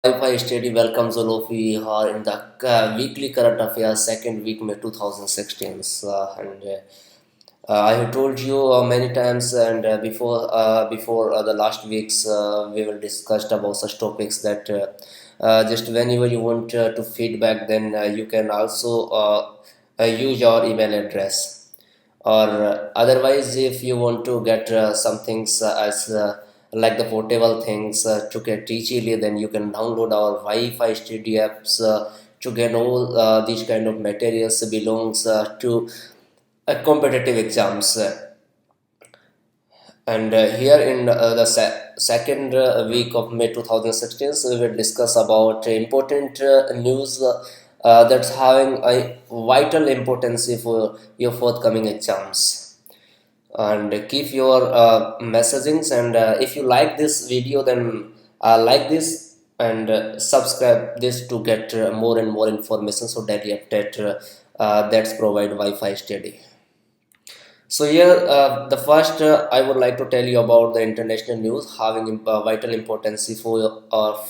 Wi-Fi Steady welcomes all of you are in the weekly current affairs second week May 2016. I have told you many times and before the last weeks we will discussed about such topics that just whenever you want to feedback then you can also use your email address or otherwise if you want to get some things as like the portable things to get easily, then you can download our Wi-Fi studio apps to get all these kind of materials belongs to competitive exams. And here in the second week of May 2016, so we will discuss about important news that's having a vital importance for your forthcoming exams. And keep your messagings, and if you like this video, then like this and subscribe this to get more and more information so that you update that's provide Wi-Fi study. So here, the first I would like to tell you about the international news having vital importance for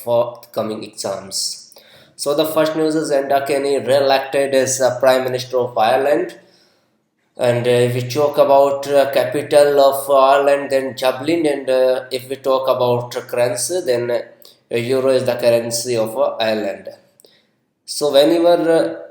forthcoming exams. So the first news is Enda Kenny re-elected as Prime Minister of Ireland. And if we talk about capital of Ireland, then Dublin. And if we talk about currency, then euro is the currency of Ireland. So whenever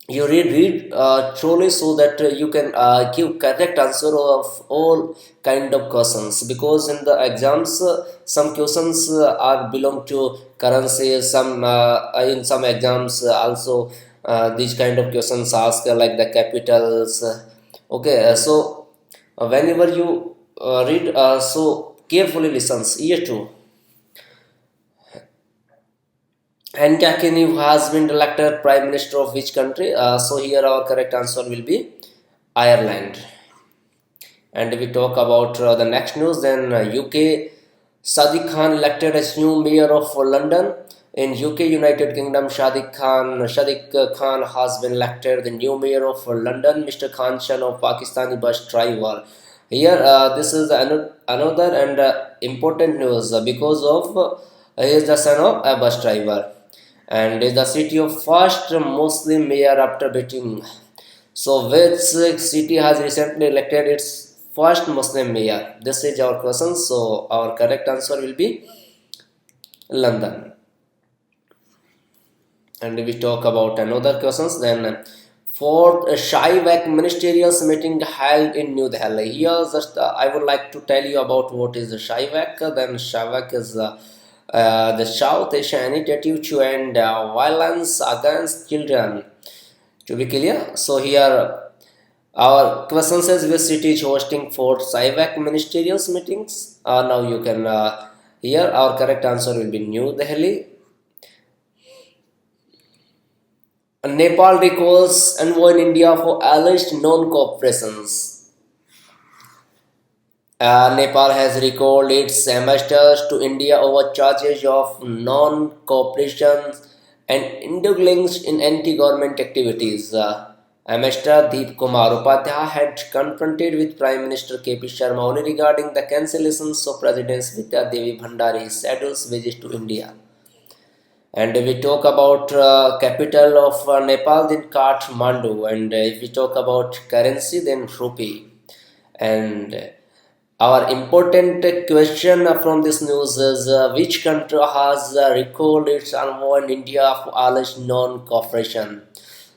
read truly so that you can give correct answer of all kind of questions, because in the exams some questions are belong to currency, some in some exams also these kind of questions ask like the capitals. Okay, so whenever you read, so carefully listens here too. And Kakini has been elected Prime Minister of which country? So here our correct answer will be Ireland. And if we talk about the next news, then UK Sadiq Khan elected as new mayor of London. In UK United Kingdom, Sadiq Khan has been elected the new mayor of London. Mr. Khan, son of Pakistani bus driver. Here, this is another and important news because of he is the son of a bus driver and is the city of first Muslim mayor after beating. So, which city has recently elected its first Muslim mayor? This is our question. So, our correct answer will be London. And we talk about another questions, then fourth Shivak ministerial meeting held in New Delhi. Here, just I would like to tell you about what is the Shivak. Then Shivak is the South Asian Initiative to End Violence Against Children. To be clear, so here our question says which city is hosting for Shivak ministerial meetings. Now you can here our correct answer will be New Delhi. Nepal recalls envoy in India for alleged non-cooperations. Nepal has recalled its ambassadors to India over charges of non-cooperation and indulgence in anti-government activities. Ambassador Deep Kumar Upadhyay had confronted with Prime Minister KP Sharma Oli regarding the cancellations of President Vidya Devi Bhandari's scheduled visit to India. And we talk about capital of Nepal, then Kathmandu. And if we talk about currency, then rupee. And our important question from this news is which country has recalled its envoy in India for alleged non-cooperation?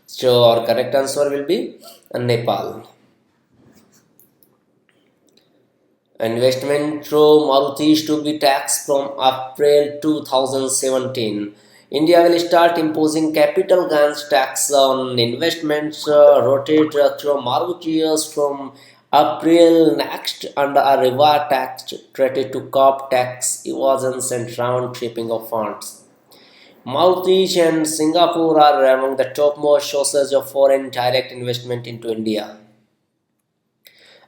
So our correct answer will be Nepal. Investment through Maruti is to be taxed from April 2017. India will start imposing capital gains tax on investments rotated through Maruti from April next under a reward tax treated to curb tax evasions and round tripping of funds. Maldives and Singapore are among the topmost sources of foreign direct investment into India.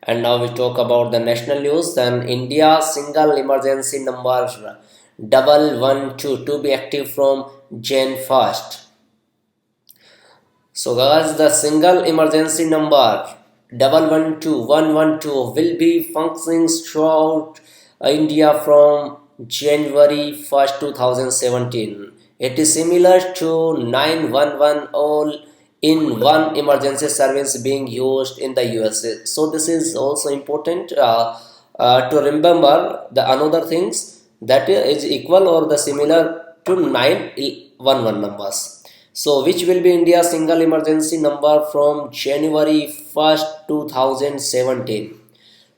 And now we talk about the national news. Then India single emergency number 112 to be active from Jan 1st. So guys, the single emergency number 112 will be functioning throughout India from January 1st, 2017. It is similar to 911 all in one emergency service being used in the USA. So this is also important to remember the another things that is equal or the similar to 911 numbers. So which will be India's single emergency number from January 1st, 2017.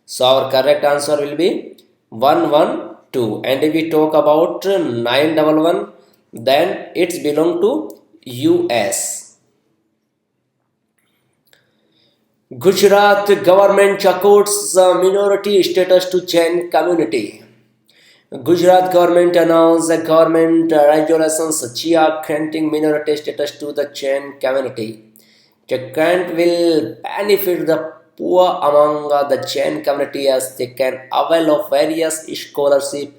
So our correct answer will be 112. And if we talk about 911, then it's belong to US. Gujarat government accords minority status to Jain community. Gujarat government announced the government regulations granting minority status to the Jain community. The grant will benefit the poor among the Jain community as they can avail of various scholarship,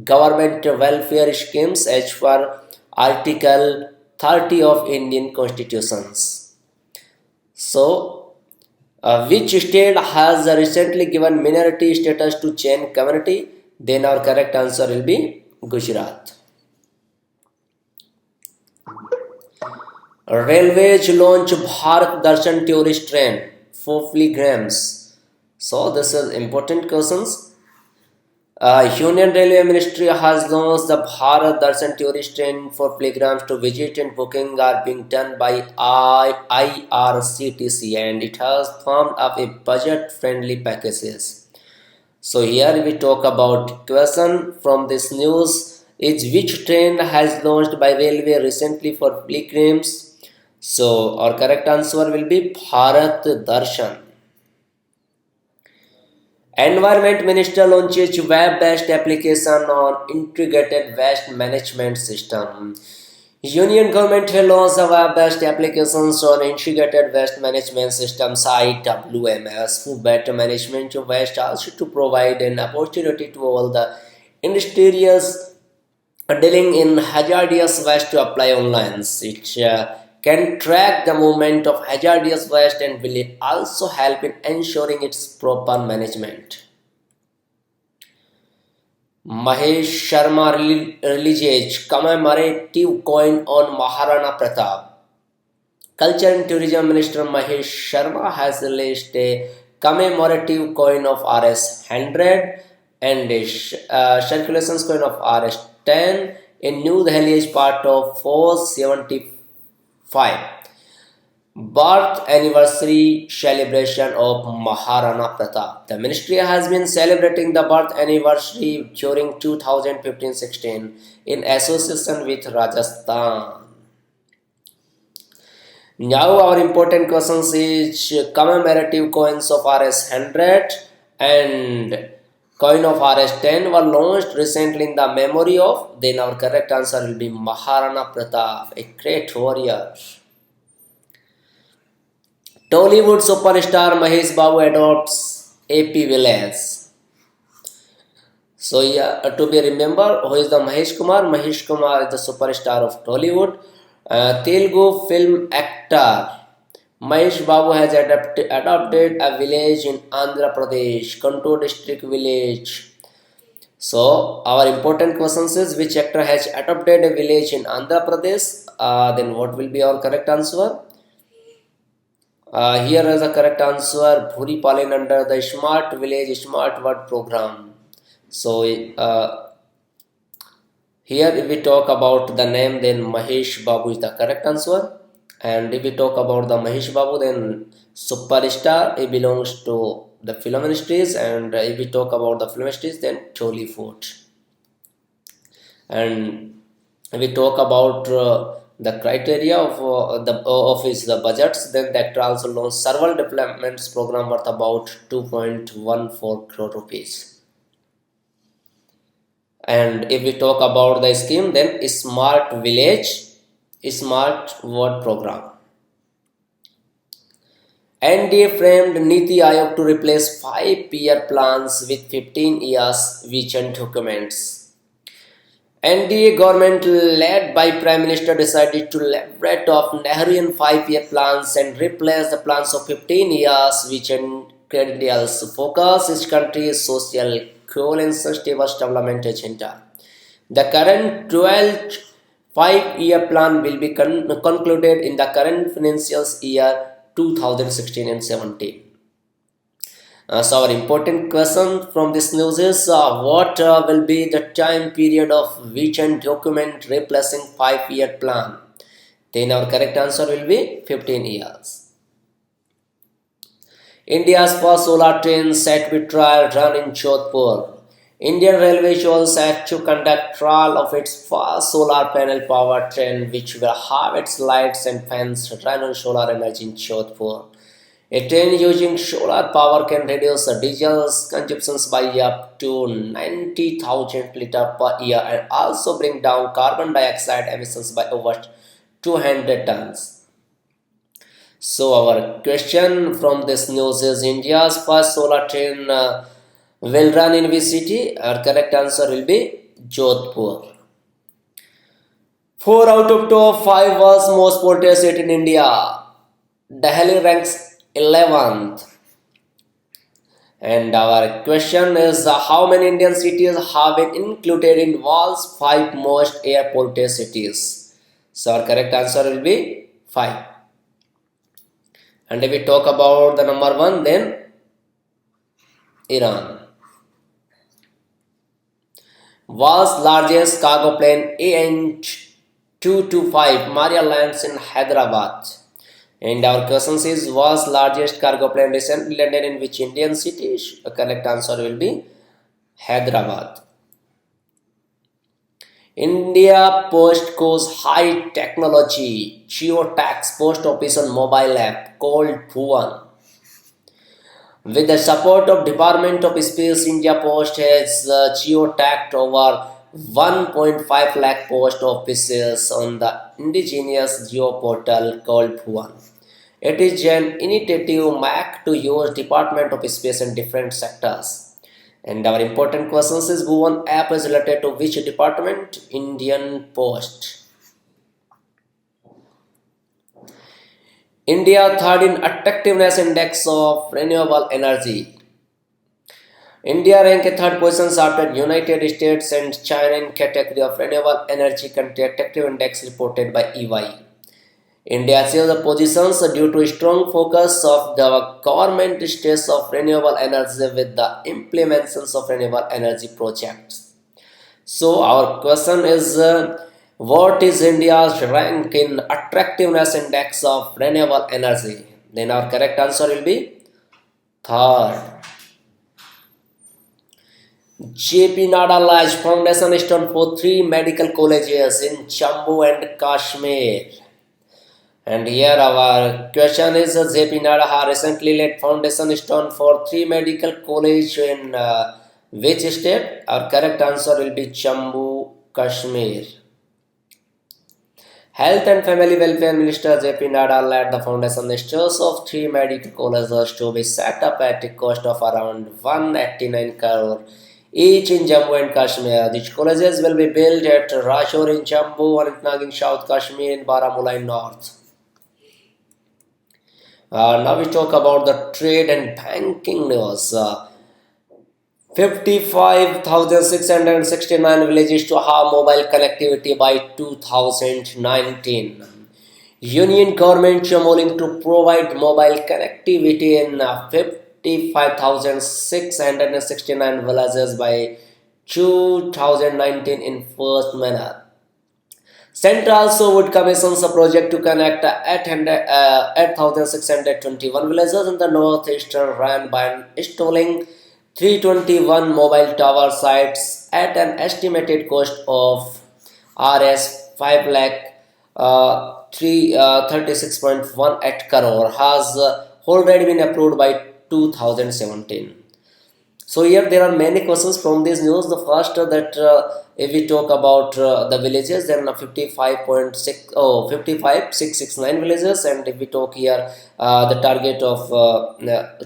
government welfare schemes as per Article 30 of Indian Constitutions. So, which state has recently given minority status to Jain community? Then our correct answer will be Gujarat. Railways launch Bharat Darshan tourist train for pilgrims. So this is important questions. Union Railway Ministry has launched the Bharat Darshan tourist train for pilgrims to visit, and booking are being done by IRCTC, and it has formed up a budget-friendly packages. So here we talk about question from this news is which train has launched by railway recently for pilgrims. So our correct answer will be Bharat Darshan. Environment Minister launches web-based application on integrated waste management system. Union government has launched a web-based applications on integrated waste management system IWMS for better management of waste, also to provide an opportunity to all the industries dealing in hazardous waste to apply online. It can track the movement of hazardous waste and will also help in ensuring its proper management. Mahesh Sharma releases commemorative coin on Maharana Pratap. Culture and Tourism Minister Mahesh Sharma has released a commemorative coin of Rs 100 and a circulation coin of Rs 10 in New Delhi as part of 475 birth anniversary celebration of Maharana Pratap. The ministry has been celebrating the birth anniversary during 2015-16 in association with Rajasthan. Now our important questions is commemorative coins of Rs 100 and coin of Rs 10 were launched recently in the memory of. Then our correct answer will be Maharana Pratap, a great warrior. Tollywood superstar Mahesh Babu adopts AP Village. So yeah, to be remember, who is the Mahesh Kumar? Mahesh Kumar is the superstar of Tollywood. Telugu film actor Mahesh Babu has adopted a village in Andhra Pradesh, Kantur district village. So our important questions is which actor has adopted a village in Andhra Pradesh? Then what will be our correct answer? Here is the correct answer. Bhuri Palin under the Smart Village Smart Word program. So here if we talk about the name, then Mahesh Babu is the correct answer. And if we talk about the Mahesh Babu, then superstar, he belongs to the film industries. And if we talk about the film industries, then Tollywood. And if we talk about the criteria of the budgets, then the actor also launched several developments program worth about 2.14 crore rupees. And if we talk about the scheme, then Smart Village, Smart Word program. NDA framed Niti Aayog to replace 5-year plans with 15 years vision documents. NDA government led by Prime Minister decided to liberate of Nehruian 5-year plans and replace the plans of 15 years vision credentials. Focus its country's social, coal and sustainable development agenda. The current 12th 5-year plan will be concluded in the current financial year 2016 and 17. So our important question from this news is what will be the time period of vision document replacing 5-year plan? Then our correct answer will be 15 years. India's first solar train set with trial run in Jodhpur. Indian Railways was set to conduct trial of its first solar panel powered train, which will have its lights and fans run on solar energy in Jodhpur. A train using solar power can reduce the diesel consumptions by up to 90,000 liters per year and also bring down carbon dioxide emissions by over 200 tons. So our question from this news is India's first solar train will run in which city? Our correct answer will be Jodhpur. 4 out of top 5 world's most polluted city in India. Delhi ranks 11th. And our question is how many Indian cities have been included in world's 5 most air polluted cities? So our correct answer will be 5. And if we talk about the number 1, then Iran. World's largest cargo plane AN225 Maria lands in Hyderabad. And our question is world's largest cargo plane recently landed in which Indian city? The correct answer will be Hyderabad. India Post goes high technology geotags post office on mobile app called Bhuvan. With the support of Department of Space, India Post has geotagged over 1.5 lakh post offices on the indigenous geoportal called Bhuvan. It is an initiative made to use Department of Space in different sectors. And our important questions is Bhuvan app is related to which department? Indian Post. India third in attractiveness index of renewable energy. India ranked third position after United States and China in category of renewable energy country attractive index reported by EY. India achieved the positions due to strong focus of the government states of renewable energy with the implementations of renewable energy projects. So our question is what is India's rank in attractiveness index of renewable energy? Then our correct answer will be third. JP Nada lays foundation stone for 3 medical colleges in Jammu and Kashmir. And here our question is JP Nada has recently laid foundation stone for 3 medical colleges in which state? Our correct answer will be Jammu, Kashmir. Health and Family Welfare Minister JP Nada led the foundation stones of 3 medical colleges to be set up at a cost of around 189 crore each in Jammu and Kashmir. These colleges will be built at Rajore in Jammu, Anantnag in South Kashmir, and Baramulla in North. Now we talk about the trade and banking news. 55,669 villages to have mobile connectivity by 2019. Union government Chamoling to provide mobile connectivity in 55,669 villages by 2019 in first manner. Centre also would commission a project to connect 8,621 villages in the northeastern region by installing 321 mobile tower sites at an estimated cost of Rs 5 lakh 36.18 crore has already been approved by 2017. So here there are many questions from this news. The first that if we talk about the villages, then 55,669 villages, and if we talk here the target of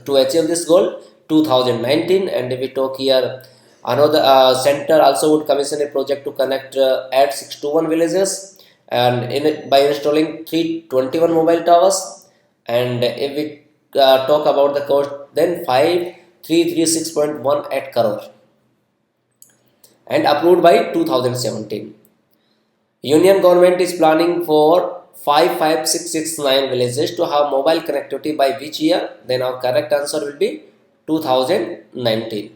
to achieve this goal 2019, and if we talk here another center also would commission a project to connect at 621 villages and by installing 321 mobile towers, and if we talk about the cost, then 5336.18 crore. and approved by 2017. Union government is planning for 55669 villages to have mobile connectivity by which year? Then our correct answer will be 2019.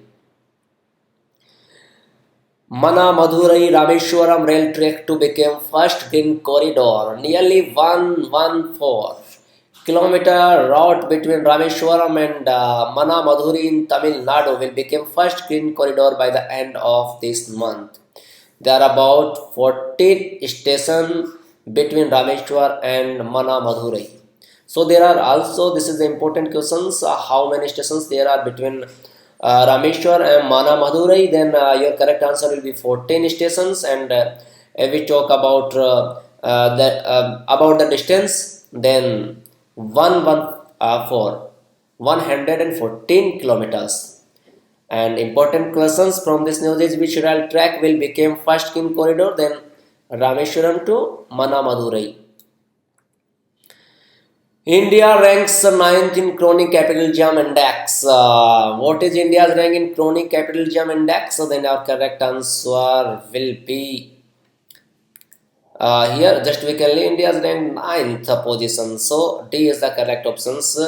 Mana Madurai Rameshwaram rail track to become first green corridor. Nearly 114-kilometer route between Rameshwaram and Mana Madurai in Tamil Nadu will become first green corridor by the end of this month. There are about 14 stations between Rameshwar and Mana Madurai. So there are also, this is the important questions, how many stations there are between Rameshwar and Mana Madurai. Then your correct answer will be 14 stations. And if we talk about the distance, then 114 kilometers. And important questions from this news is which rail track will become first in corridor? Then Rameshwaram to Mana Madurai. India ranks ninth in chronic capital jam index. What is India's rank in chronic capital jam index? So then our correct answer will be here just quickly India's ranked ninth position. So D is the correct options.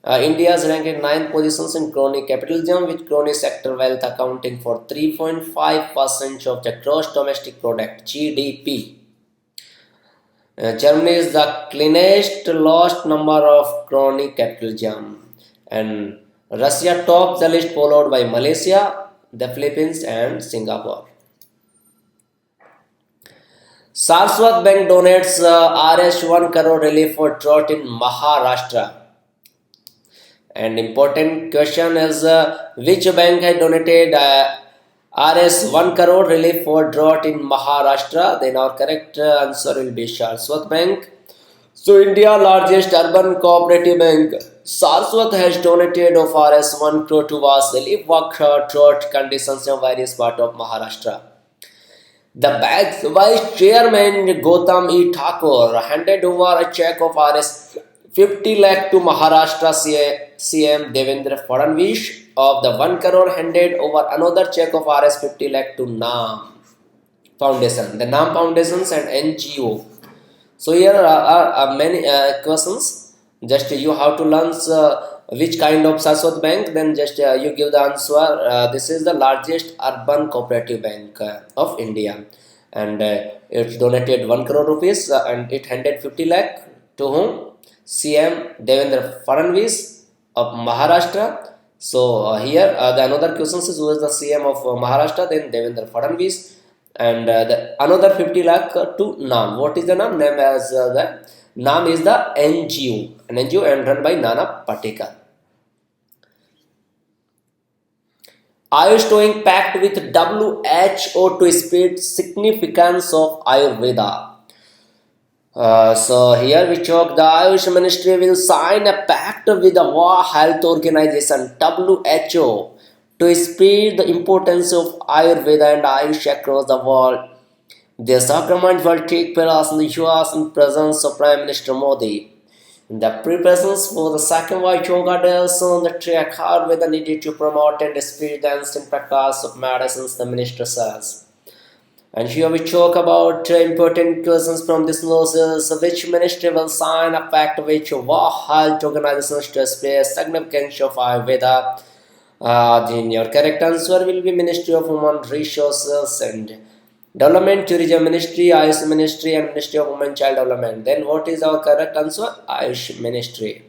India's ranked in ninth positions in chronic capital jam, with chronic sector wealth accounting for 3.5% of the gross domestic product (GDP). Germany is the cleanest lowest number of chronic capital jam, and Russia tops the list, followed by Malaysia, the Philippines, and Singapore. Saraswat Bank donates Rs 1 crore relief for drought in Maharashtra. And important question is which bank had donated Rs 1 crore relief for drought in Maharashtra? Then our correct answer will be Saraswat Bank. So India largest urban cooperative bank, Saraswat, has donated of Rs 1 crore towards relief work drought conditions in various parts of Maharashtra. The bank's vice chairman Gautam E. Thakur handed over a check of Rs 50 lakh to Maharashtra CM Devendra Fadnavis. Of the 1 crore handed over another check of Rs 50 lakh to NAM Foundation, the NAM Foundations and NGO. So here are many questions. Just you have to learn which kind of Saraswat bank. Then just you give the answer. This is the largest urban cooperative bank of India, and it donated 1 crore rupees and it handed 50 lakh to whom? CM Devendra Fadnavis of Maharashtra. So here the another question is who is the CM of Maharashtra? Then Devendra Fadnavis. And the another 50 lakh to NAM. What is the NAM? NAM as the NAM is the NGO, an NGO and run by Nana Patekar. Ayush Towing pact with WHO to spread significance of Ayurveda. So here we talk the Ayush Ministry will sign a pact with the World Health Organization WHO to spread the importance of Ayurveda and Ayush across the world. This agreement will take place in the US in presence of Prime Minister Modi. In the preparations for the second World Yoga Days on the track Ayurveda needed to promote and spread the instant practice of medicines, the minister says. And here we talk about important questions from this notice. Which ministry will sign a pact with World Health Organization to spread significance of Ayurveda? Then your correct answer will be Ministry of Human Resources and Development, Tourism Ministry, Ayush Ministry, and Ministry of Women Child Development. Then what is our correct answer? Ayush Ministry.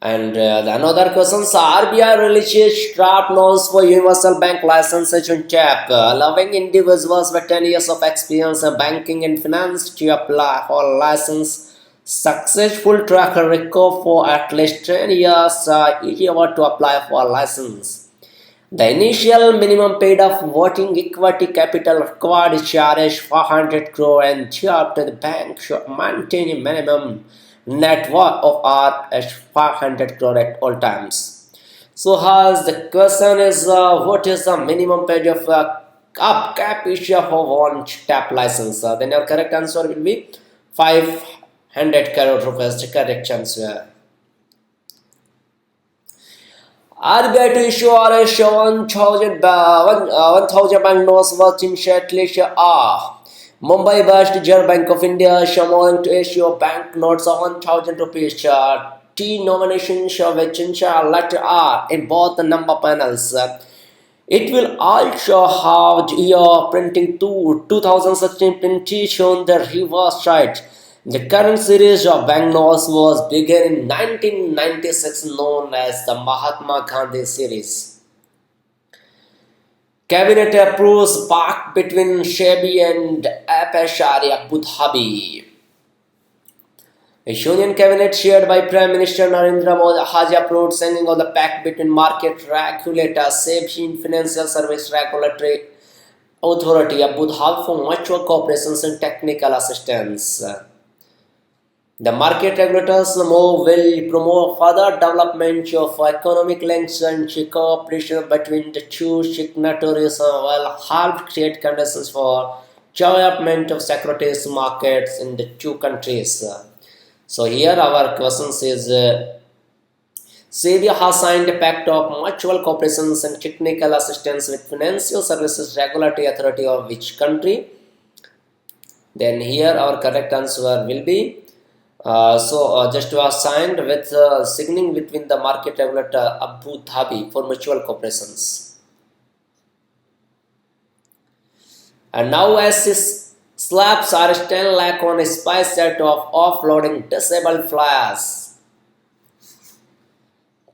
And another question, RBI releases draft norms for universal bank licenses on check, allowing individuals with 10 years of experience in banking and finance to apply for a license. Successful track record for at least 10 years if you want to apply for a license. The initial minimum paid of voting equity capital required is Rs 400 crore, and thereafter the bank should maintain a minimum net worth of Rs 500 crore at all times. So as the question is what is the minimum paid of cap issue for one tap license? Then your correct answer will be 500 crore rupees. The correct answer. RBI to issue RS 1000 banknotes worth in Shetlish R. Mumbai based Reserve Bank of India Shamoling to issue banknotes of 1000 rupees. T nomination which letter R in both the number panels. It will also have year printing to 2016 printing shown the reverse side. The current series of banknotes was begun in 1996 known as the Mahatma Gandhi series. Cabinet approves pact between SEBI and Apeshari Abu Dhabi. A Union cabinet chaired by Prime Minister Narendra Modi has approved signing of the pact between market regulator SEBI and Financial Service Regulatory Authority Abu Dhabi for mutual cooperation and technical assistance. The market regulators move will promote further development of economic links and cooperation between the two signatories while help create conditions for development of securities markets in the two countries. So here our question is SEBI has signed a pact of mutual cooperation and technical assistance with Financial Services Regulatory Authority of which country? Then here our correct answer will be just was signed with signing between the market regulator Abu Dhabi for mutual cooperations. And now as this slaps are 10 lakh on a spice set of offloading disabled flyers.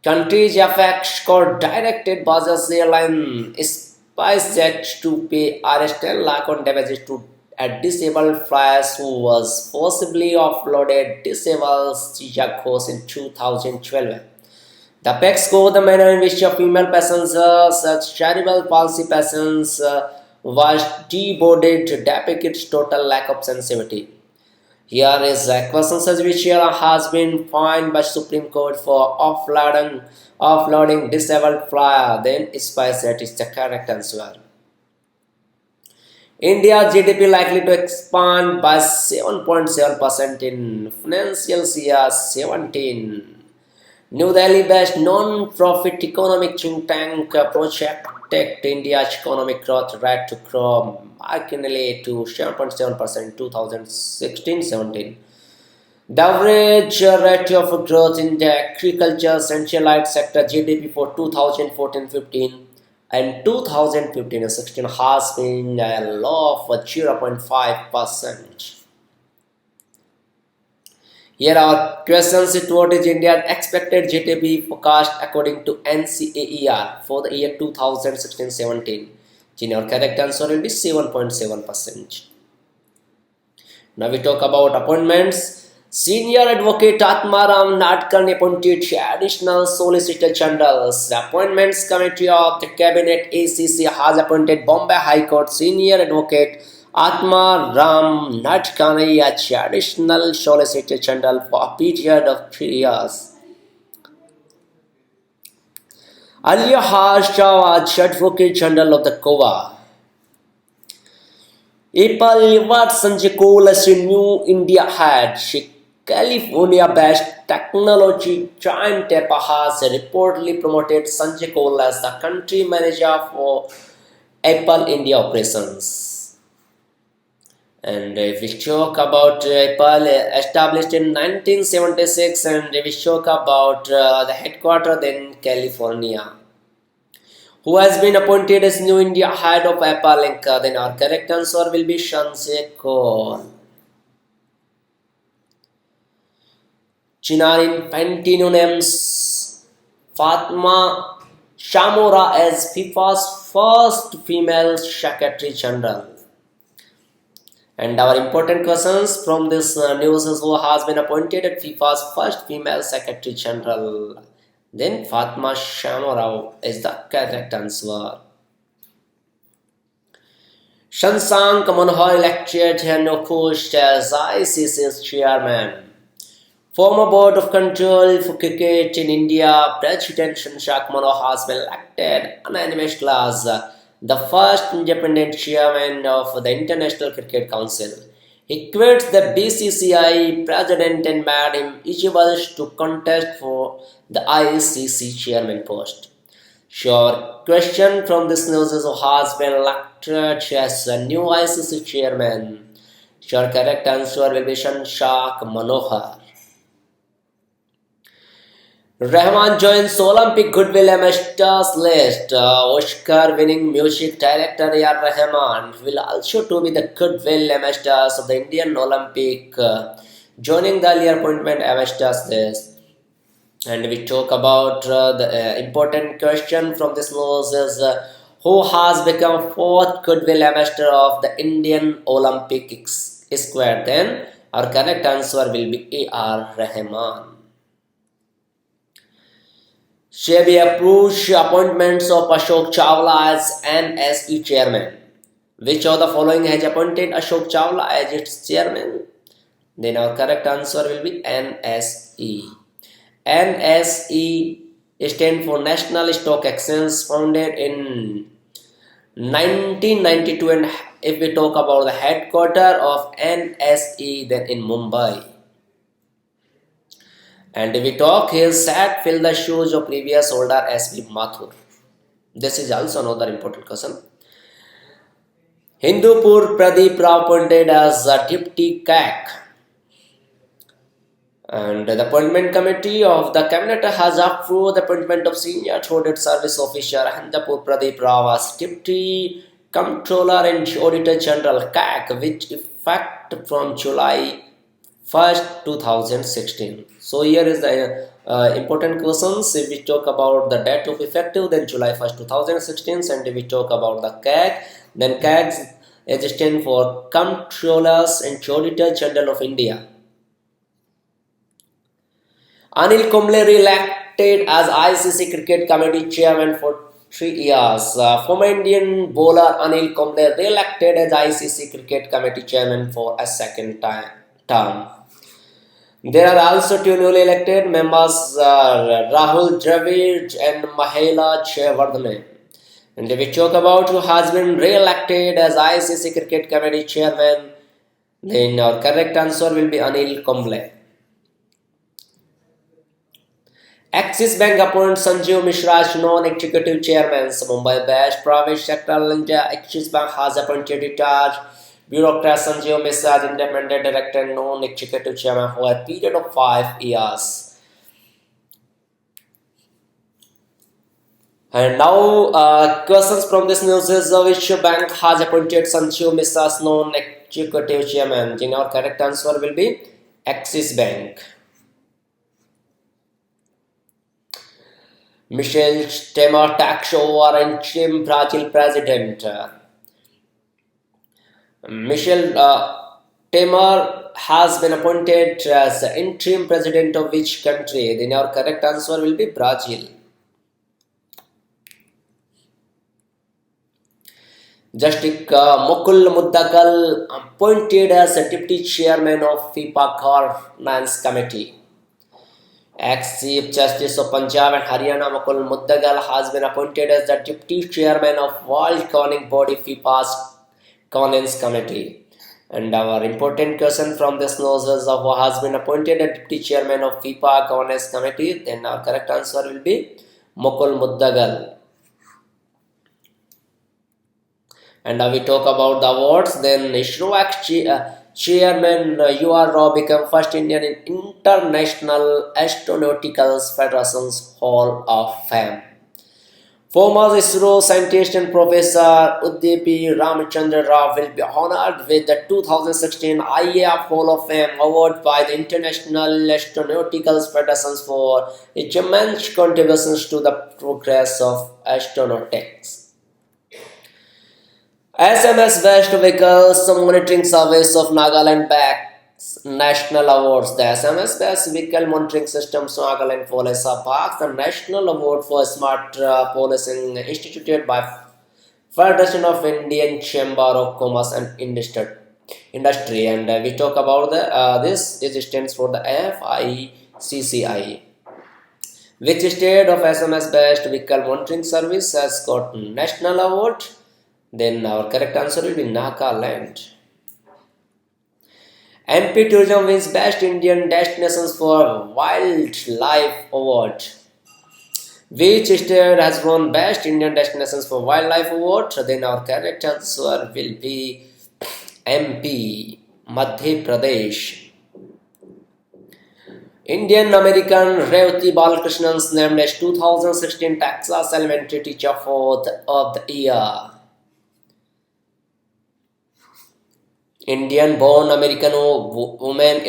Countries affect got directed Bajaj Airline SpiceJet to pay Rs 10 lakh on damages to a disabled flyer who was forcibly offloaded disabled Chicago in 2012. The PEX score the manner in which a female passenger such cerebral palsy patients was deboarded depicts total lack of sensitivity. Here is a question such which has been fined by Supreme Court for offloading disabled flyer. Then SpiceJet is the correct answer. India's GDP likely to expand by 7.7% in financial year 17. New Delhi-based non-profit economic think tank projected India's economic growth rate to grow marginally to 7.7% in 2016-17. The average rate of growth in the agriculture centralized sector GDP for 2014-15 and 2015-16 has been a low of 0.5%. Here are questions. What is India's expected GDP forecast according to NCAER for the year 2016-17? Our correct answer will be 7.7%. Now we talk about appointments. Senior Advocate Atmaram Nadkarni appointed Additional Solicitor General. The Appointments Committee of the Cabinet ACC has appointed Bombay High Court Senior Advocate Atmaram Nadkarni as Additional Solicitor General for a period of 3 years. Earlier Harsh was Advocate General of the Goa. Apple reward Sanjay Koul as a new India head. California-based technology giant Apple has reportedly promoted Sanjay Koul as the country manager for Apple India operations. And if we talk about Apple, established in 1976, and if we talk about the headquarters in California, who has been appointed as new India head of Apple Inc., then our correct answer will be Sanjay Koul. Chinarin Infantino names Fatma Shamora as FIFA's first female Secretary General. And our important questions from this news is who has been appointed as FIFA's first female Secretary General. Then Fatma Shamora is the correct answer. Shashank Manohar elected Henokush as ICC's chairman. Former Board of Control for Cricket in India, President Shashank Manohar has been elected unanimously as the first independent chairman of the International Cricket Council. He quit the BCCI president and made him eligible to contest for the ICC chairman post. Sure. Question from this news is, who has been elected as a new ICC chairman? Sure. Correct answer will be Shanshak Manohar. Rahman joins Olympic Goodwill Ambassadors list. Oscar-winning music director A.R. Rahman will also to be the Goodwill Ambassadors of the Indian Olympic, joining the earlier appointment ambassadors list. And we talk about the important question from this news is, who has become fourth Goodwill Ambassador of the Indian Olympic Square? Then our correct answer will be A.R. Rahman. SEBI approves appointments of Ashok Chawla as NSE chairman. Which of the following has appointed Ashok Chawla as its chairman? Then our correct answer will be NSE. NSE stands for National Stock Exchange, founded in 1992, and if we talk about the headquarter of NSE, then in Mumbai. And if we talk, his set fill the shoes of previous holder S.B. Mathur. This is also another important question. Hindupur Pradeep Rao appointed as a deputy CAC. And the appointment committee of the cabinet has approved the appointment of senior audit service officer Hindupur Pradeep Rao as deputy comptroller and auditor general CAC, which effect from July 1st 2016. So here is the important questions. If we talk about the date of effective, then July 1st 2016, and if we talk about the CAG, then CAG is stand for Comptrollers and Auditor General of India. Anil Kumble re-elected as ICC Cricket Committee Chairman for 3 years. Former Indian bowler Anil Kumble re-elected as ICC Cricket Committee Chairman for a second term. There are also two newly elected members, Rahul Dravid and Mahela Chevardhane. And if we talk about who has been re-elected as ICC Cricket Committee Chairman, then our correct answer will be Anil Kumble. Axis Bank appoints Sanjeev Mishra as non-executive chairman. Mumbai-based private sector lender Axis Bank has appointed retired bureaucrat Sanjeev Mishra as independent director and non-executive chairman for a period of 5 years. And now, questions from this news is, which bank has appointed Sanjeev Mishra as non-executive chairman? Then our correct answer will be Axis Bank. Michel Temer takes over interim Brazil president. Michel Temer has been appointed as interim president of which country? Then our correct answer will be Brazil. Justice Mukul Muddakal appointed as a deputy chairman of FIFA Governance Committee. Ex-Chief Justice of Punjab and Haryana Mukul Muddakal has been appointed as the deputy chairman of World Governing Body FIFA's Governance Committee. And our important question from this news is, who has been appointed as deputy chairman of FIFA Governance Committee? Then our correct answer will be Mukul Muddakal. And now we talk about the awards. Then ISRO chairman U.R. Rao became first Indian in International Astronautical Federation's Hall of Fame. Former ISRO scientist and professor Uddipi Ramchandra Rao will be honored with the 2016 IAF Hall of Fame award by the International Astronautical Federation for its immense contributions to the progress of astronautics. SMS Best Vehicles Monitoring Service of Nagaland backs National Awards. The SMS Best Vehicle Monitoring Systems Nagaland Police backs the National Award for Smart Policing instituted by Federation of Indian Chamber of Commerce and Industry. And we talk about this stands for the FICCI. Which state of SMS Best Vehicle Monitoring Service has got National Award? Then our correct answer will be Nagaland. MP Tourism wins Best Indian Destinations for Wildlife Award. Which state has won Best Indian Destinations for Wildlife Award? Then our correct answer will be MP, Madhya Pradesh. Indian American Revati Balakrishnan named as 2016 Texas Elementary Teacher of the Year. Indian born American woman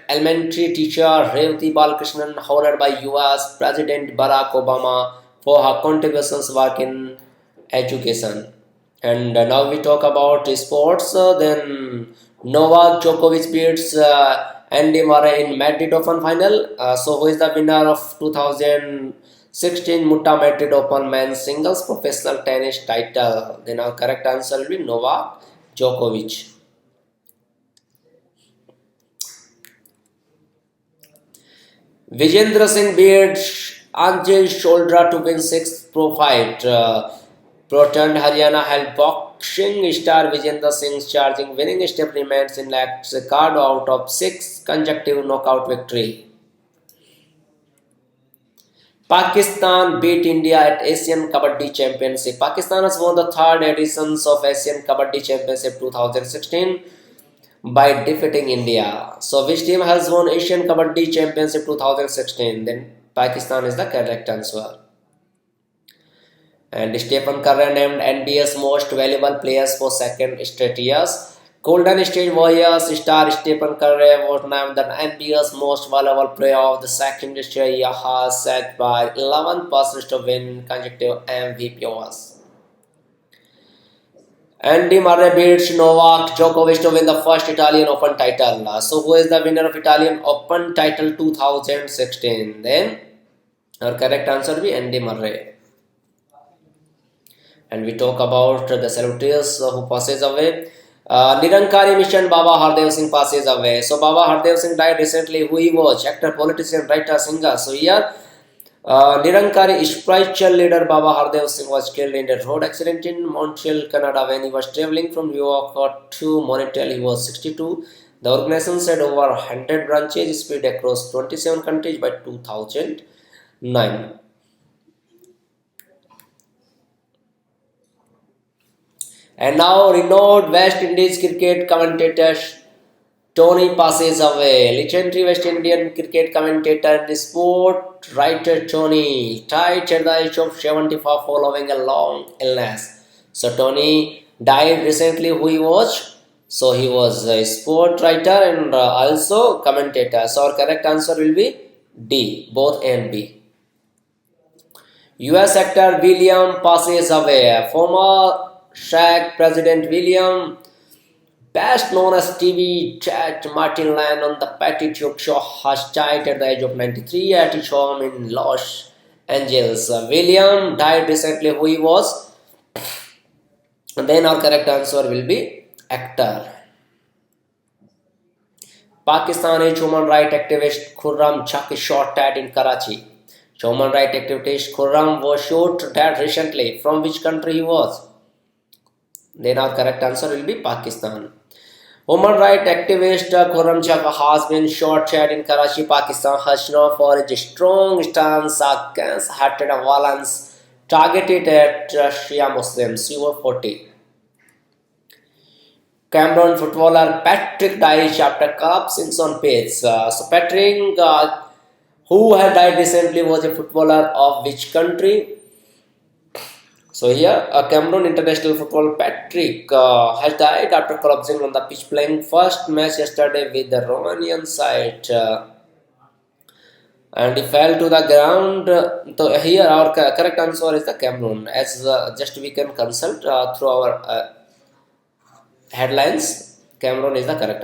elementary teacher Revati Balakrishnan honored by US President Barack Obama for her contributions work in education. And now we talk about sports. Then Novak Djokovic beats Andy Murray in Madrid Open final. So who is the winner of 2016 Mutta Madrid Open men's singles professional tennis title? Then our correct answer will be Novak Djokovic. Vijendra Singh beats Anjay Sholdra to win sixth pro fight. Pro-turned Haryana held boxing star Vijendra Singh charging winning step remains in lacks a card out of six consecutive knockout victory. Pakistan beat India at Asian Kabaddi Championship. Pakistan has won the third editions of Asian Kabaddi Championship 2016 by defeating India. So which team has won Asian Kabaddi Championship 2016? Then Pakistan is the correct answer. And Stephen Curry named NBA's most valuable players for second straight years. Golden State Warriors star Stephen Curry was named the NBA's most valuable player of the second straight year, set by 11% to win consecutive MVP awards. Andy Murray beats Novak Djokovic to win the first Italian Open title. So who is the winner of Italian Open title 2016? Then our correct answer will be Andy Murray. And we talk about the celebrities who passes away. Nirankari Mission Baba Hardev Singh passes away. So Baba Hardev Singh died recently. Who he was? Actor, politician, writer, singer. So here Nirankari spiritual leader Baba Hardev Singh was killed in a road accident in Montreal, Canada when he was traveling from New York to Montreal. He was 62. The organization said over 100 branches spread across 27 countries by 2009. And now renowned West Indies cricket commentator Tony passes away. Legendary West Indian cricket commentator and sport writer Tony died at the age of 74 following a long illness. So Tony died recently. Who he was? So he was a sport writer and also commentator. So our correct answer will be D, both A and B. US actor William passes away. Former SAG President William, best known as TV chat Martin Land on the Patty Duke Show, has died at the age of 93 at his home in Los Angeles. William died recently. Who he was? And then our correct answer will be actor. Pakistani human rights activist Khurram Chak is shot dead in Karachi. Human rights activist Khurram was shot dead recently. From which country he was? Then our correct answer will be Pakistan. Human rights activist Khurram Chak has been shot dead in Karachi, Pakistan, has known for its strong stance against hatred and violence targeted at Shia Muslims. He was 40. Cameroon footballer Patrick Dyche after collapsing on pitch. So Patrick, who had died recently, was a footballer of which country? So here, Cameroon international footballer Patrick has died after collapsing on the pitch playing first match yesterday with the Romanian side. And he fell to the ground. So here our correct answer is the Cameroon. As just we can consult through our headlines, Cameroon is the correct